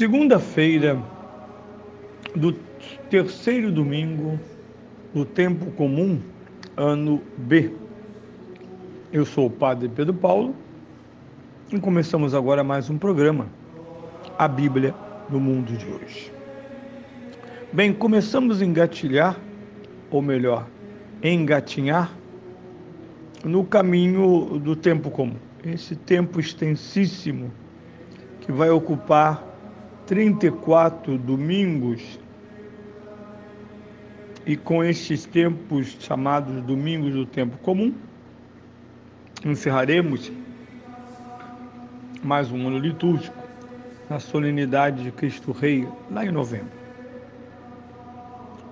Segunda-feira do terceiro domingo do tempo comum, ano B. Eu sou o Padre Pedro Paulo e começamos agora mais um programa, a Bíblia no Mundo de hoje. Bem, começamos a engatinhar no caminho do tempo comum. Esse tempo extensíssimo que vai ocupar 34 domingos, e com estes tempos chamados domingos do tempo comum, encerraremos mais um ano litúrgico na solenidade de Cristo Rei, lá em novembro.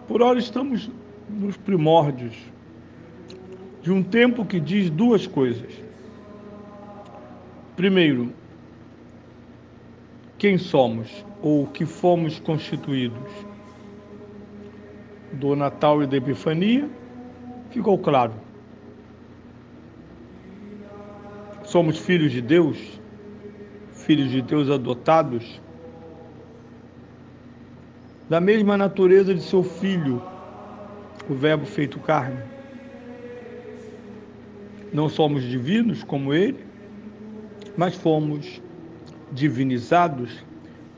Por hora estamos nos primórdios de um tempo que diz duas coisas. Primeiro, quem somos ou que fomos constituídos. Do Natal e da Epifania ficou claro. Somos filhos de Deus adotados, da mesma natureza de seu Filho, o Verbo feito carne. Não somos divinos como Ele, mas fomos divinizados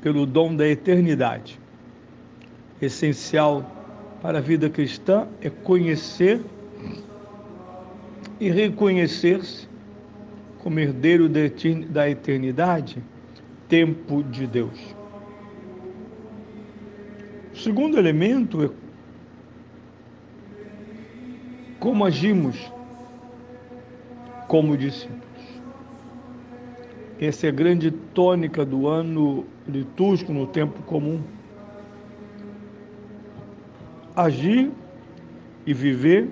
pelo dom da eternidade. Essencial para a vida cristã é conhecer e reconhecer-se como herdeiro da eternidade, tempo de Deus. O segundo elemento é como agimos como discípulos. Essa é a grande tônica do ano litúrgico no tempo comum. Agir e viver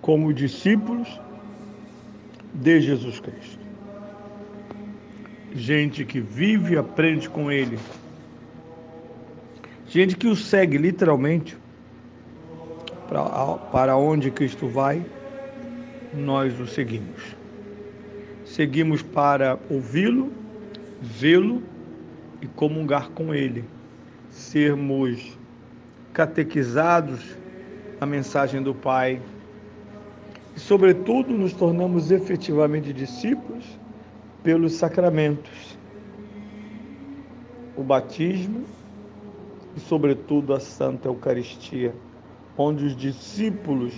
como discípulos de Jesus Cristo. Gente que vive e aprende com Ele. Gente que o segue literalmente. Para onde Cristo vai, nós o seguimos. Seguimos para ouvi-lo, vê-lo e comungar com Ele. Sermos catequizados na mensagem do Pai. E, sobretudo, nos tornamos efetivamente discípulos pelos sacramentos. O batismo e, sobretudo, a Santa Eucaristia, onde os discípulos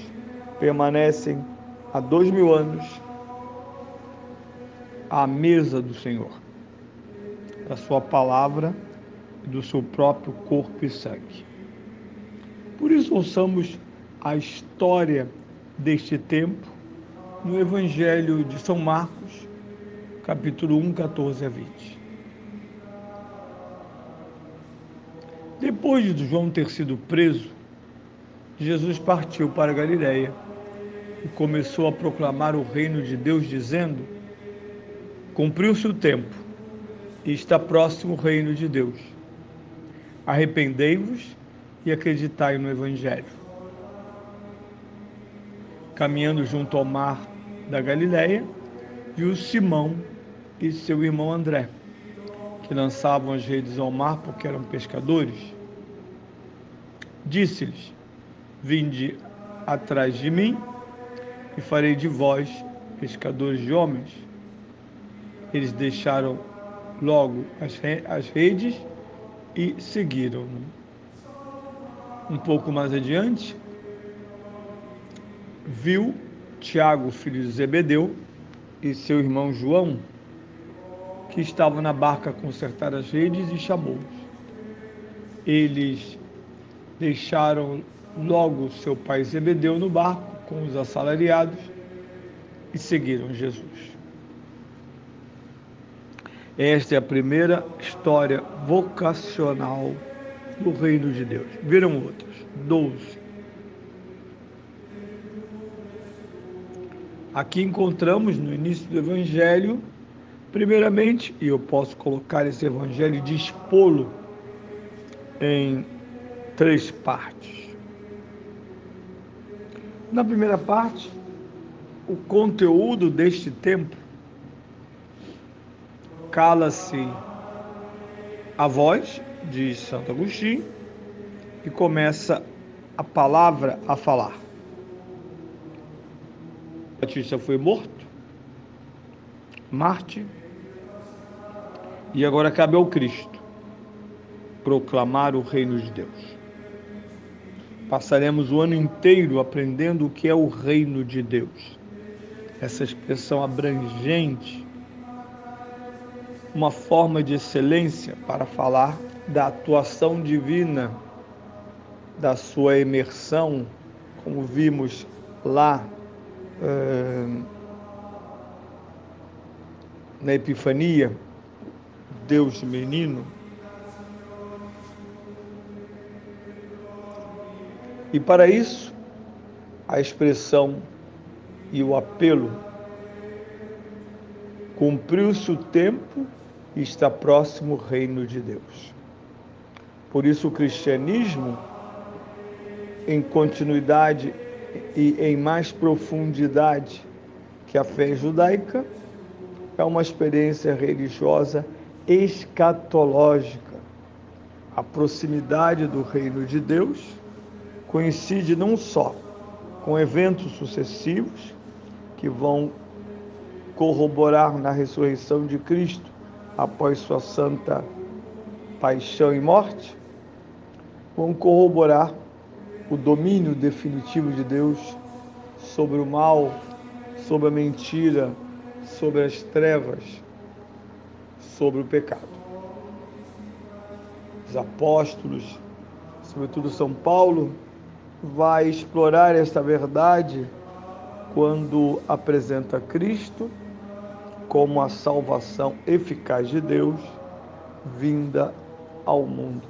permanecem há 2000 anos à mesa do Senhor, da sua palavra e do seu próprio corpo e sangue. Por isso, ouçamos a história deste tempo no Evangelho de São Marcos, capítulo 1, 14 a 20. Depois de João ter sido preso, Jesus partiu para a Galiléia e começou a proclamar o reino de Deus, dizendo: cumpriu-se o tempo e está próximo o reino de Deus. Arrependei-vos e acreditai no Evangelho. Caminhando junto ao mar da Galiléia, viu Simão e seu irmão André, que lançavam as redes ao mar porque eram pescadores. Disse-lhes: vinde atrás de mim e farei de vós pescadores de homens. Eles deixaram logo as redes e seguiram-no. Um pouco mais adiante, viu Tiago, filho de Zebedeu, e seu irmão João, que estavam na barca a consertar as redes, e chamou-os. Eles deixaram logo seu pai Zebedeu no barco com os assalariados e seguiram Jesus. Esta é a primeira história vocacional do reino de Deus. Viram outras, 12. Aqui encontramos no início do Evangelho, primeiramente, e eu posso colocar esse Evangelho e dispô-lo em 3 partes. Na primeira parte, o conteúdo deste tempo cala-se a voz, diz Santo Agostinho, e começa a palavra a falar. O Batista foi morto, Marte, e agora cabe ao Cristo proclamar o reino de Deus. Passaremos o ano inteiro aprendendo o que é o reino de Deus. Essa expressão abrangente, uma forma de excelência para falar da atuação divina, da sua imersão, como vimos lá na Epifania, Deus menino. E para isso, a expressão e o apelo: cumpriu-se o tempo e está próximo o reino de Deus. Por isso o cristianismo, em continuidade e em mais profundidade que a fé judaica, é uma experiência religiosa escatológica. A proximidade do reino de Deus coincide não só com eventos sucessivos que vão corroborar na ressurreição de Cristo após sua santa paixão e morte, vão corroborar o domínio definitivo de Deus sobre o mal, sobre a mentira, sobre as trevas, sobre o pecado. Os apóstolos, sobretudo São Paulo, vai explorar esta verdade quando apresenta Cristo como a salvação eficaz de Deus vinda ao mundo.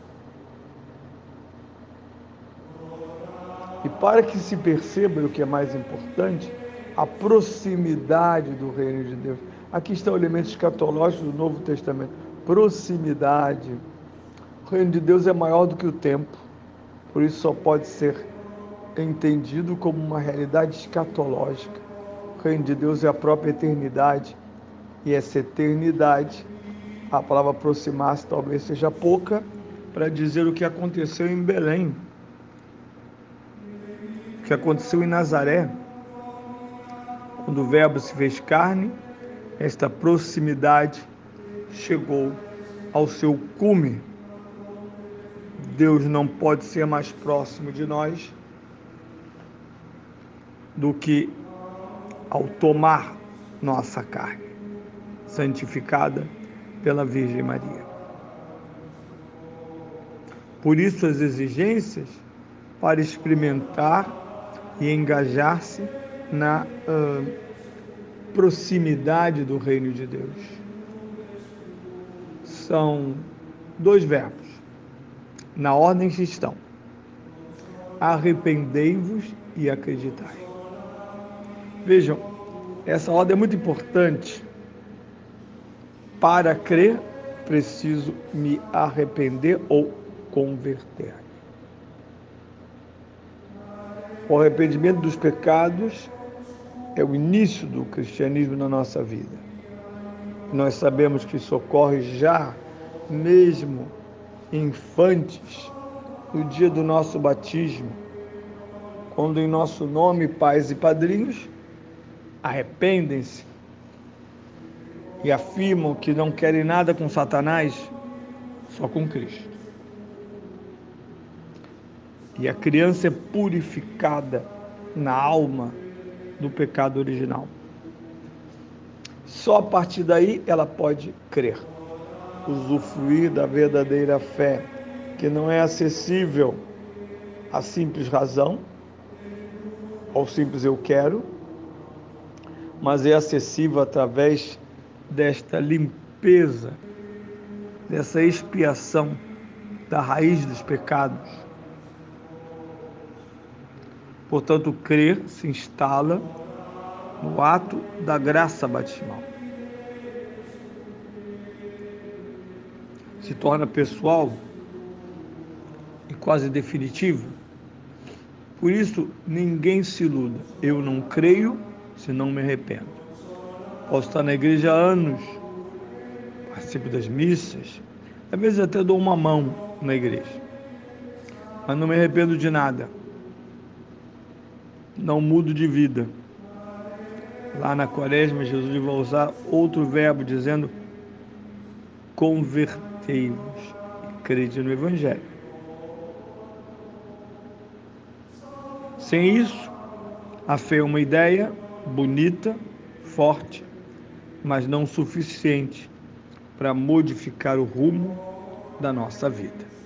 E para que se perceba o que é mais importante, a proximidade do reino de Deus. Aqui estão elementos escatológicos do Novo Testamento. Proximidade. O reino de Deus é maior do que o tempo, por isso só pode ser entendido como uma realidade escatológica. O reino de Deus é a própria eternidade, e essa eternidade, a palavra aproximar-se talvez seja pouca para dizer o que aconteceu em Belém, o que aconteceu em Nazaré, quando o Verbo se fez carne. Esta proximidade chegou ao seu cume. Deus não pode ser mais próximo de nós do que ao tomar nossa carne, santificada pela Virgem Maria. Por isso as exigências para experimentar e engajar-se na proximidade do reino de Deus. São dois verbos, na ordem que estão: arrependei-vos e acreditai. Vejam, essa ordem é muito importante. Para crer, preciso me arrepender ou converter. O arrependimento dos pecados é o início do cristianismo na nossa vida. Nós sabemos que isso ocorre já, mesmo infantes, no dia do nosso batismo, quando em nosso nome pais e padrinhos arrependem-se e afirmam que não querem nada com Satanás, só com Cristo. E a criança é purificada na alma do pecado original. Só a partir daí ela pode crer, usufruir da verdadeira fé, que não é acessível à simples razão, ao simples eu quero, mas é acessível através desta limpeza, dessa expiação da raiz dos pecados. Portanto, crer se instala no ato da graça batismal. Se torna pessoal e quase definitivo. Por isso, ninguém se iluda. Eu não creio se não me arrependo. Posso estar na igreja há anos, participo das missas, Às vezes até dou uma mão na igreja, mas não me arrependo de nada. Não mudo de vida. Lá na Quaresma, Jesus vai usar outro verbo, dizendo: convertei-vos e crede no Evangelho. Sem isso, a fé é uma ideia bonita, forte, mas não suficiente para modificar o rumo da nossa vida.